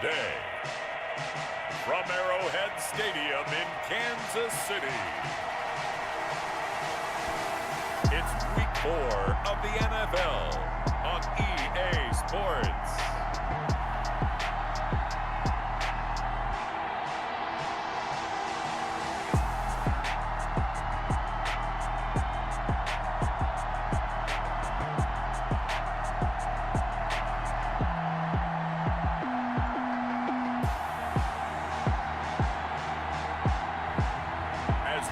today, from Arrowhead Stadium in Kansas City, it's Week 4 of the NFL on EA Sports.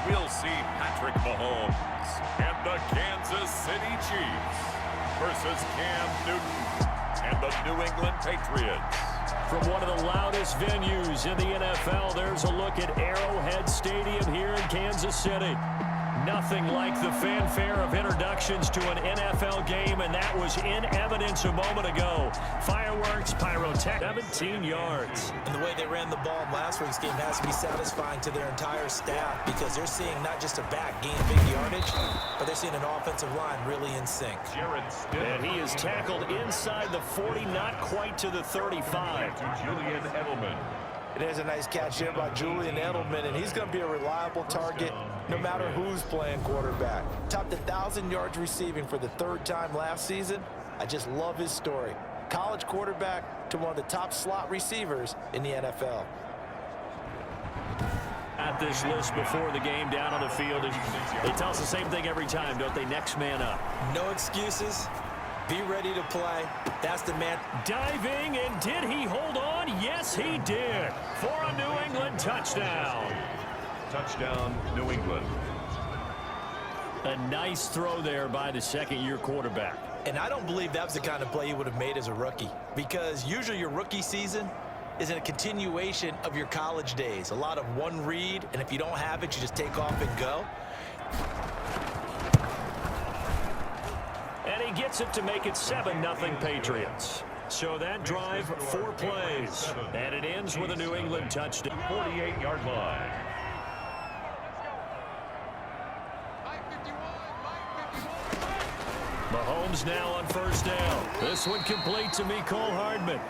We'll see Patrick Mahomes and the Kansas City Chiefs versus Cam Newton and the New England Patriots. From one of the loudest venues in the NFL, there's a look at Arrowhead Stadium here in Kansas City. Nothing like the fanfare of introductions to an NFL game, and that was in evidence a moment ago. Fireworks, pyrotechnics, 17 yards. And the way they ran the ball in last week's game has to be satisfying to their entire staff, because they're seeing not just a back gain big yardage, but they're seeing an offensive line really in sync. And he is tackled inside the 40, not quite to the 35. To Julian Edelman. There's a nice catch here by Julian Edelman, and he's going to be a reliable target no matter who's playing quarterback. Topped 1,000 yards receiving for the third time last season. I just love his story. College quarterback to one of the top slot receivers in the NFL. At this list before the game down on the field, they tell us the same thing every time, don't they? Next man up. No excuses. Be ready to play. That's the man. Diving, and did he hold on? Yes, he did. For a New England touchdown. Touchdown, New England. A nice throw there by the second-year quarterback. And I don't believe that was the kind of play he would have made as a rookie, because usually your rookie season is a continuation of your college days. A lot of one read, and if you don't have it, you just take off and go. And he gets it to make it 7-0 Patriots. So that drive, 4 plays. And it ends with a New England touchdown. 48-yard line. Mahomes now on first down. This one complete to Mecole Hardman.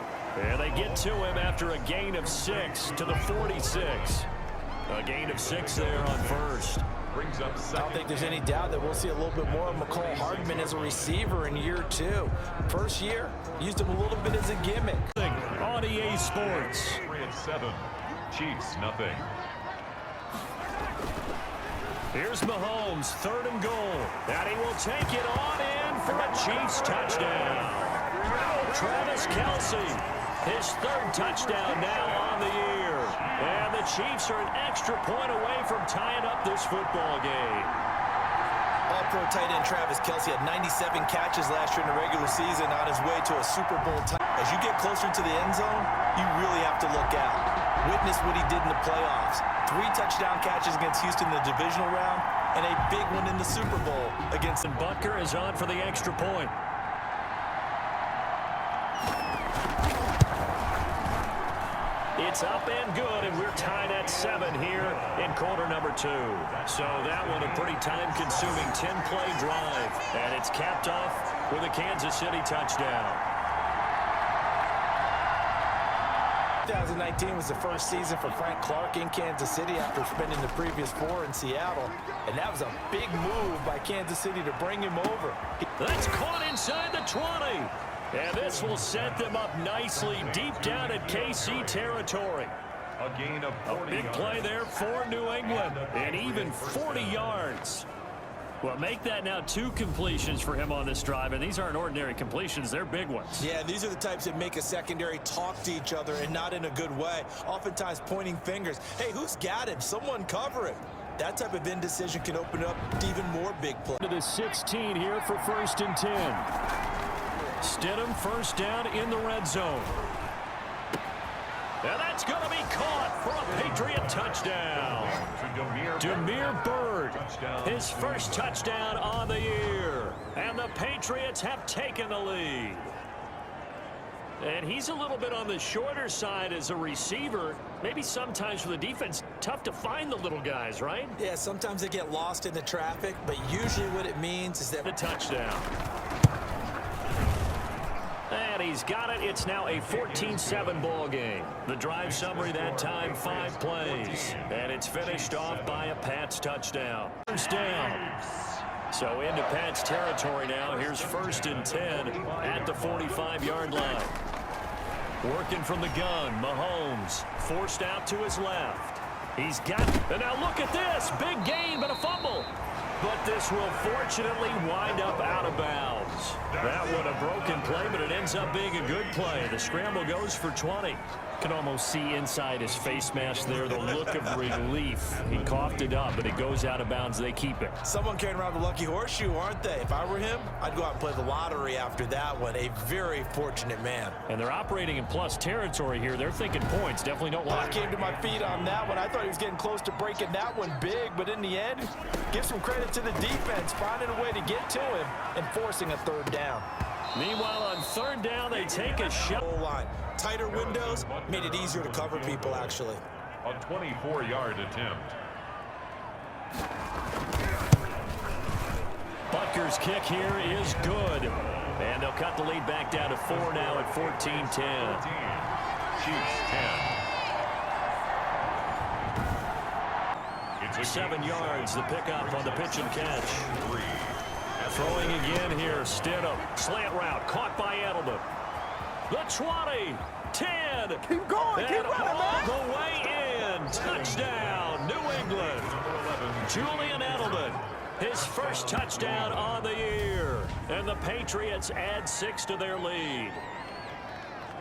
And they get to him after a gain of 6 to the 46. A gain of 6 there on first. Brings up I don't think there's any doubt that we'll see a little bit more of Mecole Hardman as a receiver in year 2. First year, used him a little bit as a gimmick. On EA Sports. 3-7. Chiefs, nothing. Here's Mahomes, 3rd and goal. And he will take it on in for a Chiefs touchdown. Travis Kelce, his 3rd touchdown now on the year. And the Chiefs are an extra point away from tying up this football game. All-pro tight end Travis Kelce had 97 catches last year in the regular season on his way to a Super Bowl title. As you get closer to the end zone, you really have to look out. Witness what he did in the playoffs. 3 touchdown catches against Houston in the divisional round, and a big one in the Super Bowl against... And Butker is on for the extra point. It's up and good, and we're tied at 7 here in quarter number 2. So that one a pretty time-consuming 10-play drive, and it's capped off with a Kansas City touchdown. 2019 was the first season for Frank Clark in Kansas City after spending the previous 4 in Seattle, and that was a big move by Kansas City to bring him over. That's caught inside the 20. And this will set them up nicely deep down at KC territory. A gain of 40 A big yards. play there for New England, and even 40 yards. Well, make that now 2 completions for him on this drive, and these aren't ordinary completions. They're big ones. Yeah, these are the types that make a secondary talk to each other, and not in a good way. Oftentimes pointing fingers. Hey, who's got him? Someone cover him. That type of indecision can open up to even more big plays. To the 16 here for 1st and 10. Stidham first down in the red zone. And that's going to be caught for a Patriot touchdown. Damiere Byrd, his first touchdown on the year. And the Patriots have taken the lead. And he's a little bit on the shorter side as a receiver. Maybe sometimes for the defense, tough to find the little guys, right? Yeah, sometimes they get lost in the traffic, but usually what it means is that... The touchdown. And he's got it. It's now a 14-7 ball game. The drive summary that time, 5 plays. And it's finished off by a Pats touchdown. First down. So into Pats territory now. Here's 1st and 10 at the 45-yard line. Working from the gun, Mahomes forced out to his left. He's got it. And now look at this. Big gain, but a fumble. But this will fortunately wind up out of bounds. That one a broken play, but it ends up being a good play. The scramble goes for 20. Can almost see inside his face mask there the look of relief. He coughed it up, but it goes out of bounds. They keep it. Someone carrying around the lucky horseshoe, aren't they? If I were him, I'd go out and play the lottery after that one. A very fortunate man. And they're operating in plus territory here. They're thinking points. Definitely don't want. I came to my feet on that one. I thought he was getting close to breaking that one big, but in the end, give some credit to the defense, finding a way to get to him and forcing a 3rd down. Meanwhile, on 3rd down, they take a shot. Line. Tighter windows made it easier to cover people, actually. A 24-yard attempt. Butker's kick here is good. And they'll cut the lead back down to 4 now at 14-10. Chiefs 10. 7 yards, the pickup on the pitch and catch. Throwing again here, Stidham. Slant route, caught by Edelman. The 20, 10. Keep going, keep running, man. The way in. Touchdown, New England. Julian Edelman, his first touchdown on the year. And the Patriots add 6 to their lead.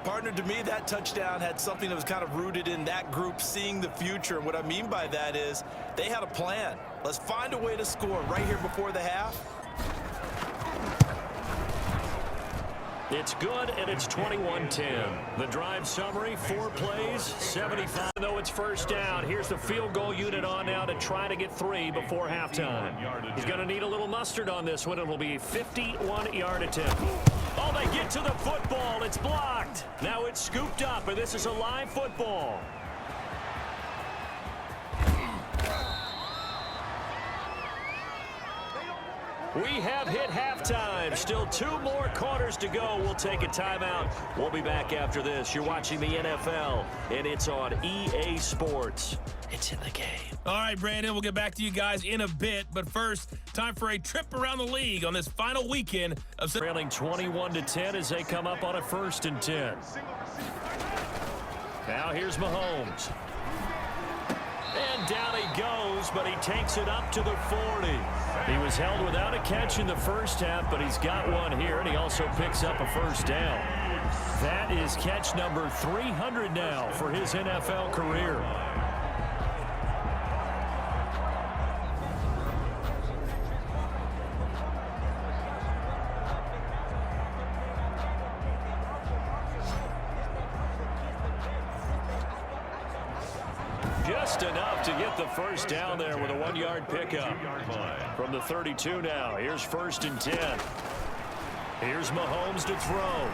Partner, to me, that touchdown had something that was kind of rooted in that group seeing the future. And what I mean by that is they had a plan. Let's find a way to score right here before the half. It's good, and it's 21-10. The drive summary, 4 plays, 75. Though it's first down, here's the field goal unit on now to try to get 3 before halftime. He's going to need a little mustard on this one. It'll be a 51-yard attempt. Oh, they get to the football. It's blocked. Now it's scooped up, and this is a live football. We have hit halftime. Still 2 more quarters to go. We'll take a timeout. We'll be back after this. You're watching the NFL, and it's on EA Sports. It's in the game. All right, Brandon, we'll get back to you guys in a bit. But first, time for a trip around the league on this final weekend of trailing 21-10 as they come up on a 1st and 10. Now here's Mahomes. And down he goes, but he takes it up to the 40. He was held without a catch in the first half, but he's got one here, and he also picks up a 1st down. That is catch number 300 now for his NFL career. Just enough to get the 1st down there with a 1-yard pickup. From the 32 now, here's 1st and 10. Here's Mahomes to throw.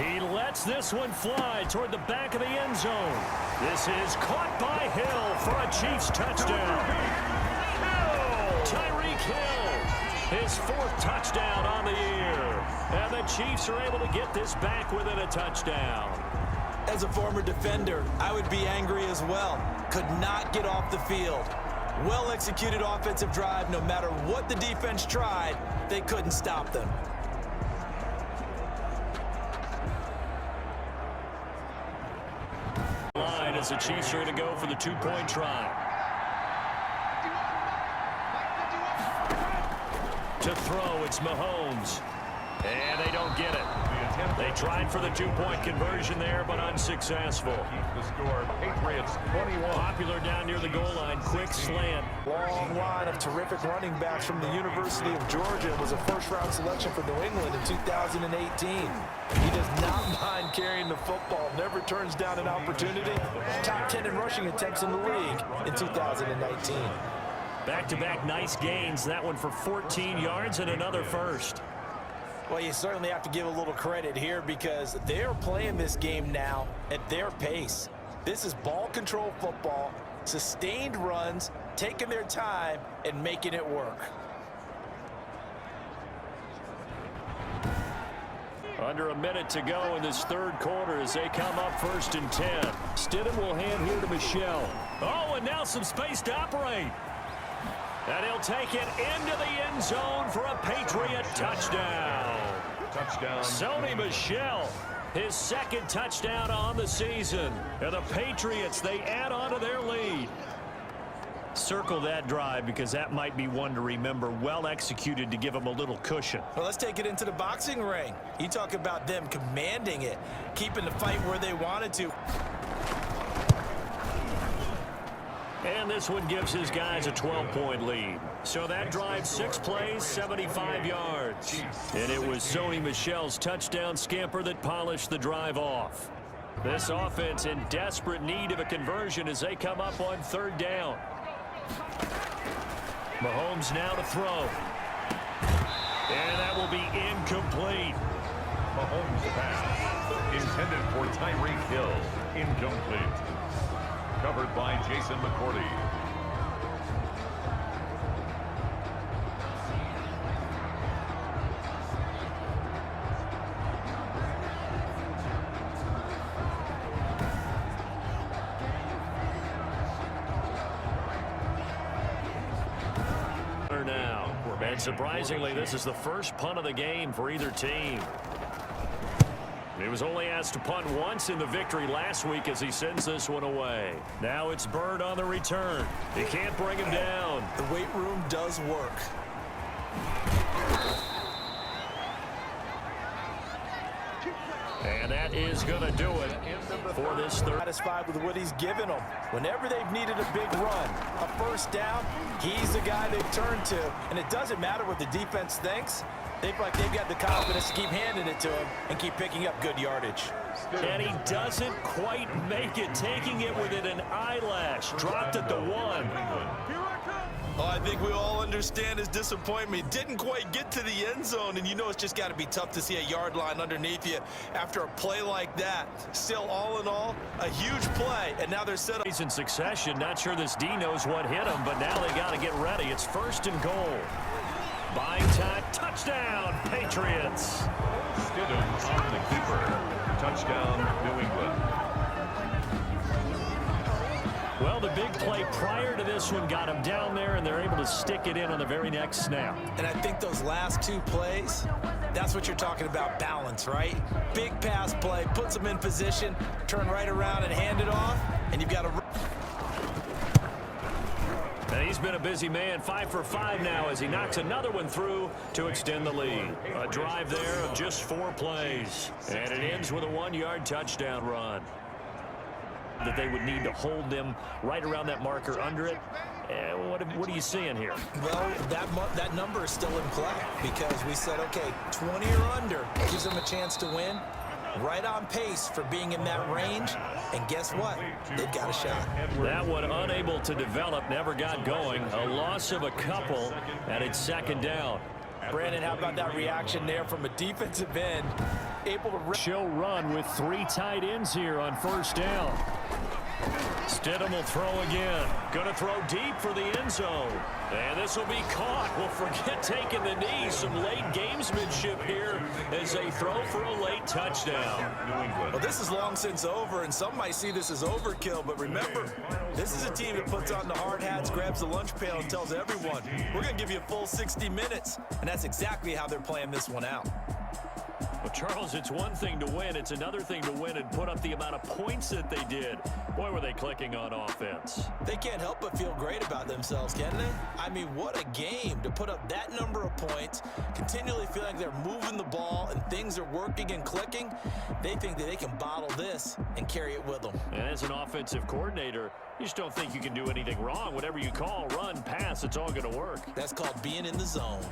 He lets this one fly toward the back of the end zone. This is caught by Hill for a Chiefs touchdown. Tyreek Hill, his 4th touchdown on the year. And the Chiefs are able to get this back within a touchdown. As a former defender, I would be angry as well. Could not get off the field. Well-executed offensive drive. No matter what the defense tried, they couldn't stop them. Line as the Chiefs are going to go for the 2-point try. To throw, it's Mahomes. And they don't get it. They tried for the 2-point conversion there, but unsuccessful. The score, Patriots 21. Popular down near the goal line, quick slant. Long line of terrific running backs from the University of Georgia. Was a 1st-round selection for New England in 2018. He does not mind carrying the football, never turns down an opportunity. Top 10 in rushing attempts in the league in 2019. Back-to-back nice gains. That one for 14 yards and another 1st. Well, you certainly have to give a little credit here because they're playing this game now at their pace. This is ball control football, sustained runs, taking their time and making it work. Under a minute to go in this third quarter as they come up 1st and 10. Stidham will hand here to Michel. Oh, and now some space to operate. And he'll take it into the end zone for a Patriot touchdown. Sony Michel, his 2nd touchdown on the season. And the Patriots, they add on to their lead. Circle that drive because that might be one to remember. Well executed to give them a little cushion. Well, let's take it into the boxing ring. You talk about them commanding it, keeping the fight where they wanted to. And this one gives his guys a 12-point lead. So that drive, 6 plays, 75 yards. And it was Sony Michel's touchdown scamper that polished the drive off. This offense in desperate need of a conversion as they come up on 3rd down. Mahomes now to throw. And that will be incomplete. Mahomes pass intended for Tyreek Hill. Incomplete. Covered by Jason McCourty. Now, and surprisingly, this is the first punt of the game for either team. He was only asked to punt once in the victory last week as he sends this one away. Now it's Bird on the return. He can't bring him down. The weight room does work. And that is going to do it for this third. Satisfied with what he's given them. Whenever they've needed a big run, a 1st down, he's the guy they've turned to. And it doesn't matter what the defense thinks. They feel like they've got the confidence to keep handing it to him and keep picking up good yardage. And he doesn't quite make it, taking it within an eyelash. Dropped at the 1. Oh, I think we all understand his disappointment. Didn't quite get to the end zone, and you know it's just got to be tough to see a yard line underneath you after a play like that. Still, all in all, a huge play, and now they're set up. He's in succession. Not sure this D knows what hit him, but now they got to get ready. It's 1st and goal. Buying time, touchdown, Patriots. Stidham on the keeper. Touchdown, New England. Well, the big play prior to this one got him down there, and they're able to stick it in on the very next snap. And I think those last 2 plays, that's what you're talking about, balance, right? Big pass play, puts them in position, turn right around and hand it off, and you've got to... And he's been a busy man, 5 for 5 now as he knocks another one through to extend the lead. A drive there of just 4 plays. And it ends with a 1-yard touchdown run. That they would need to hold them right around that marker under it. What are you seeing here? Well, that number is still in play because we said, okay, 20 or under gives them a chance to win. Right on pace for being in that range. And guess what? They've got a shot. That one unable to develop, never got going. A loss of a couple, and it's 2nd down. Brandon, how about that reaction there from a defensive end? Able to... She'll run with 3 tight ends here on 1st down. Stidham will throw again. Going to throw deep for the end zone. And this will be caught. Well, forget taking the knee. Some late gamesmanship here as they throw for a late touchdown. Well, this is long since over, and some might see this as overkill. But remember, this is a team that puts on the hard hats, grabs the lunch pail, and tells everyone, we're going to give you a full 60 minutes. And that's exactly how they're playing this one out. Well, Charles, it's one thing to win. It's another thing to win and put up the amount of points that they did. Boy, were they clicking on offense. They can't help but feel great about themselves, can they? I mean, what a game to put up that number of points, continually feel like they're moving the ball and things are working and clicking. They think that they can bottle this and carry it with them. And as an offensive coordinator, you just don't think you can do anything wrong. Whatever you call, run, pass, it's all going to work. That's called being in the zone.